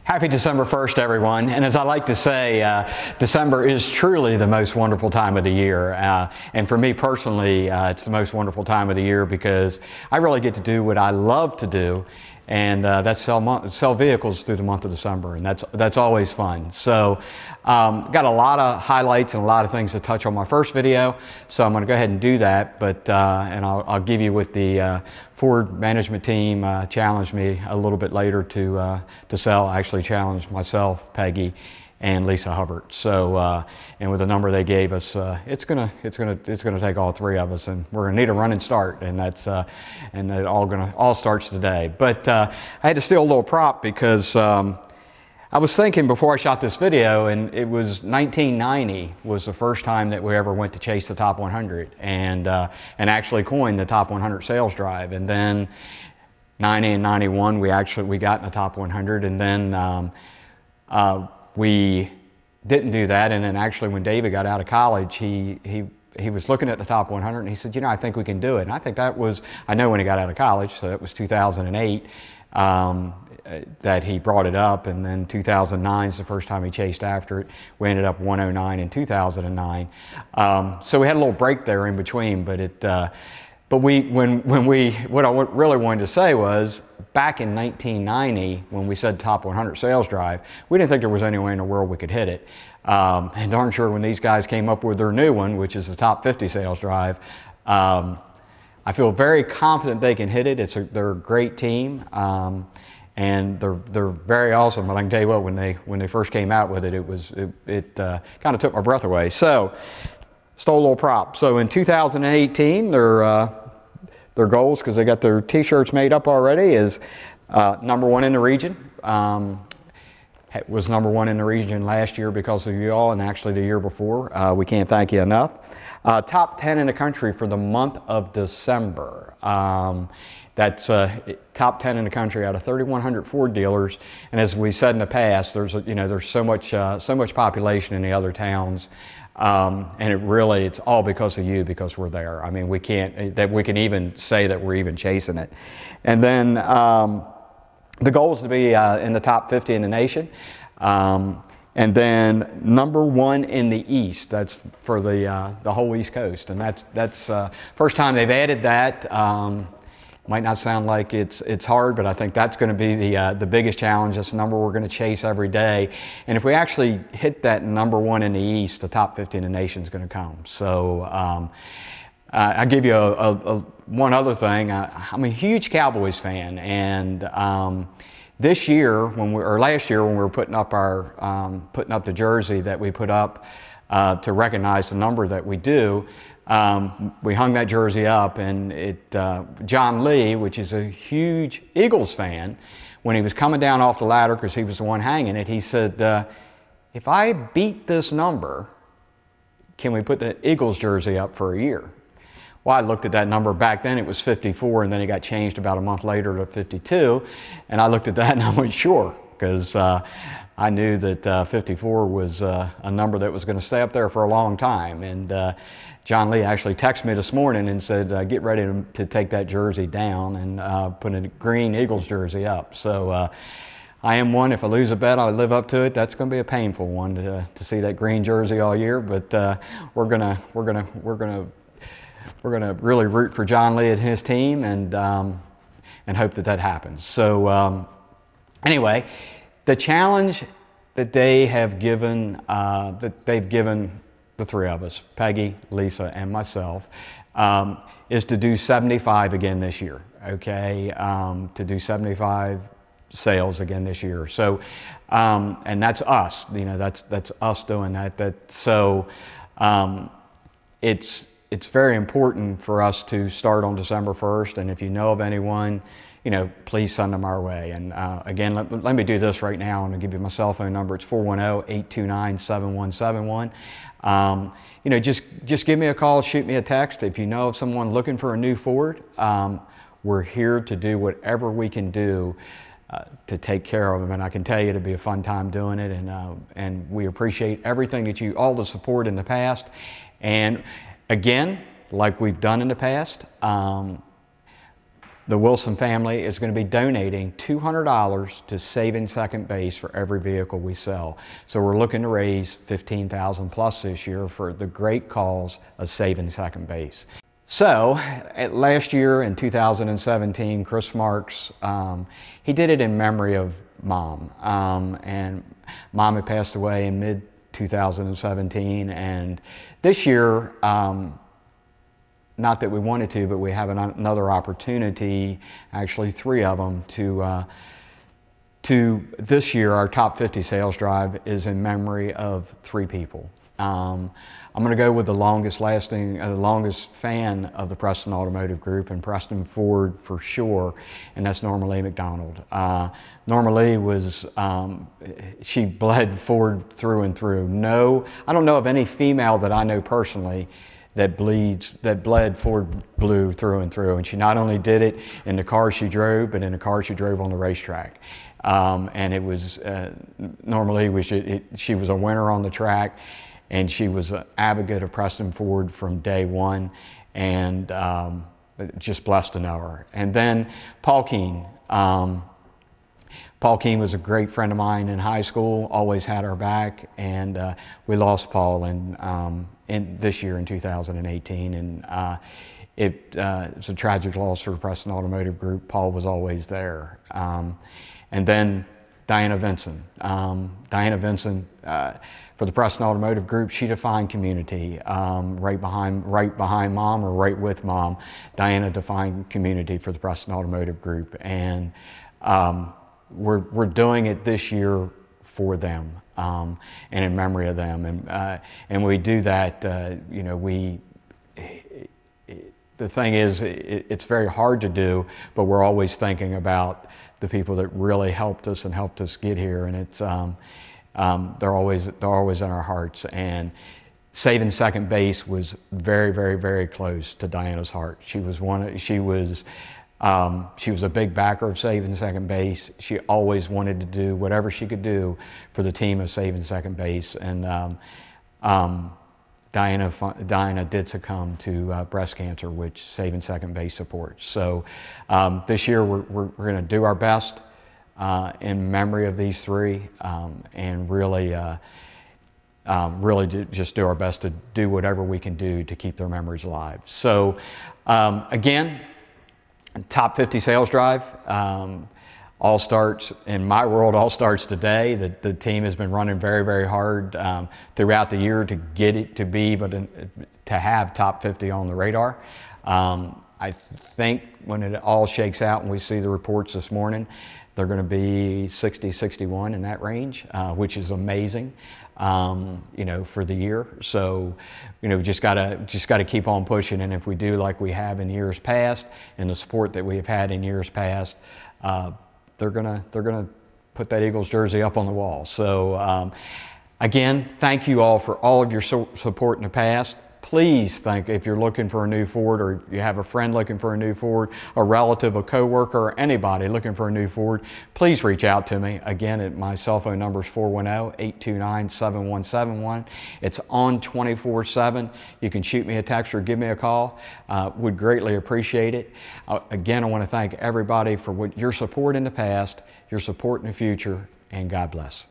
Happy December 1st, everyone. And as I like to say, December is truly the most wonderful time of the year. And for me personally, it's the most wonderful time of the year because I really get to do what I love to do, and that's sell vehicles through the month of December, and that's always fun. So got a lot of highlights and a lot of things to touch on my first video, so I'm going to go ahead and do that. But and I'll give you what the Ford management team challenged me a little bit later to sell. I actually challenged myself, Peggy, and Lisa Hubbard. So and with the number they gave us, it's gonna take all three of us, and we're gonna need a running start, and that's and it all starts today. But I had to steal a little prop because I was thinking before I shot this video, and it was 1990 was the first time that we ever went to chase the top 100 and actually coined the top 100 sales drive. And then 90 and 91 we got in the top 100, and then we didn't do that. And then actually when David got out of college, he was looking at the top 100 and he said, you know, I think we can do it. And I think that was, I know when he got out of college, so that was 2008 that he brought it up. And then 2009 is the first time he chased after it. We ended up 109 in 2009. So we had a little break there in between, but what I really wanted to say was, back in 1990, when we said top 100 sales drive, we didn't think there was any way in the world we could hit it. And darn sure when these guys came up with their new one, which is the top 50 sales drive, I feel very confident they can hit it. They're a great team, and they're very awesome. But I can tell you what, when they first came out with it, it kind of took my breath away. So stole a little prop. So in 2018, their goals, because they got their t-shirts made up already, is #1 in the region. Was #1 in the region last year because of you all, and actually the year before. We can't thank you enough. Top 10 in the country for the month of December. That's top 10 in the country out of 3,100 Ford dealers. And as we said in the past, there's so much population in the other towns. And it's all because of you, because we're there. I mean, we can even say that we're even chasing it. And then the goal is to be in the top 50 in the nation. And then #1 in the East. That's for the whole East Coast. And that's first time they've added that. Might not sound like it's hard, but I think that's going to be the biggest challenge. That's the number we're going to chase every day. And if we actually hit that #1 in the East, the top 50 in the nation is going to come. So I'll give you one other thing. I'm a huge Cowboys fan, and this year, last year when we were putting up the jersey that we put up to recognize the number that we do, we hung that jersey up, and John Lee, which is a huge Eagles fan, when he was coming down off the ladder, because he was the one hanging it, he said, if I beat this number, can we put the Eagles jersey up for a year? Well, I looked at that number. Back then it was 54, and then it got changed about a month later to 52, and I looked at that and I went, sure, because I knew that 54 was a number that was going to stay up there for a long time. And John Lee actually texted me this morning and said, get ready to take that jersey down and put a green Eagles jersey up. So I am one, if I lose a bet, I'll live up to it. That's going to be a painful one to see that green jersey all year, but we're gonna really root for John Lee and his team, and hope that happens. So anyway, the challenge that they have given, the three of us, Peggy, Lisa, and myself, is to do 75 again this year. Okay, to do 75 sales again this year. So, and that's us. You know, that's us doing that. So, it's very important for us to start on December 1st. And if you know of anyone, you know, please send them our way. And again, let me do this right now, and I'll give you my cell phone number. It's 410-829-7171. You know, just give me a call, shoot me a text. If you know of someone looking for a new Ford, we're here to do whatever we can do to take care of them. And I can tell you it'll be a fun time doing it. And we appreciate everything that all the support in the past. And again, like we've done in the past, the Wilson family is going to be donating $200 to Saving Second Base for every vehicle we sell. So we're looking to raise $15,000 plus this year for the great cause of Saving Second Base. So last year in 2017, Chris Marks, he did it in memory of Mom. And Mom had passed away in mid-2017, and this year, not that we wanted to, but we have another opportunity, actually 3 of them, to this year, our top 50 sales drive is in memory of 3 people. I'm going to go with the longest fan of the Preston Automotive Group, and Preston Ford for sure, and that's Norma Lee McDonald. Norma Lee was, she bled Ford through and through. No, I don't know of any female that I know personally that bled Ford blue through and through. And she not only did it in the car she drove, but in the car she drove on the racetrack. And it was, normally she was a winner on the track, and she was an advocate of Preston Ford from day one, and just blessed to know her. And then Paul Keene. Paul Keene was a great friend of mine in high school, always had our back, and we lost Paul in this year in 2018, and it's a tragic loss for the Preston Automotive Group. Paul was always there. And then Diana Vinson. Diana Vinson, for the Preston Automotive Group, she defined community. Right behind Mom, or right with Mom, Diana defined community for the Preston Automotive Group, and we're doing it this year for them, and in memory of them, and we do that. You know, the thing is, it's very hard to do, but we're always thinking about the people that really helped us and helped us get here, and it's they're always in our hearts. And Saving Second Base was very, very, very close to Diana's heart. She was a big backer of Saving Second Base. She always wanted to do whatever she could do for the team of Saving Second Base. And Diana did succumb to breast cancer, which Saving Second Base supports. So this year we're going to do our best in memory of these 3, and really just do our best to do whatever we can do to keep their memories alive. So again, Top 50 Sales Drive, all starts, in my world, all starts today. The team has been running very, very hard throughout the year to get it to be, to have top 50 on the radar. I think when it all shakes out and we see the reports this morning, they're going to be 60, 61 in that range, which is amazing. You know, for the year. So, you know, we just gotta keep on pushing. And if we do like we have in years past, and the support that we have had in years past, they're gonna put that Eagles jersey up on the wall. So, again, thank you all for all of your support in the past. Please if you're looking for a new Ford, or if you have a friend looking for a new Ford, a relative, a coworker, or anybody looking for a new Ford, please reach out to me. Again, my cell phone number is 410-829-7171. It's on 24/7. You can shoot me a text or give me a call. Would greatly appreciate it. Again, I want to thank everybody for your support in the past, your support in the future, and God bless.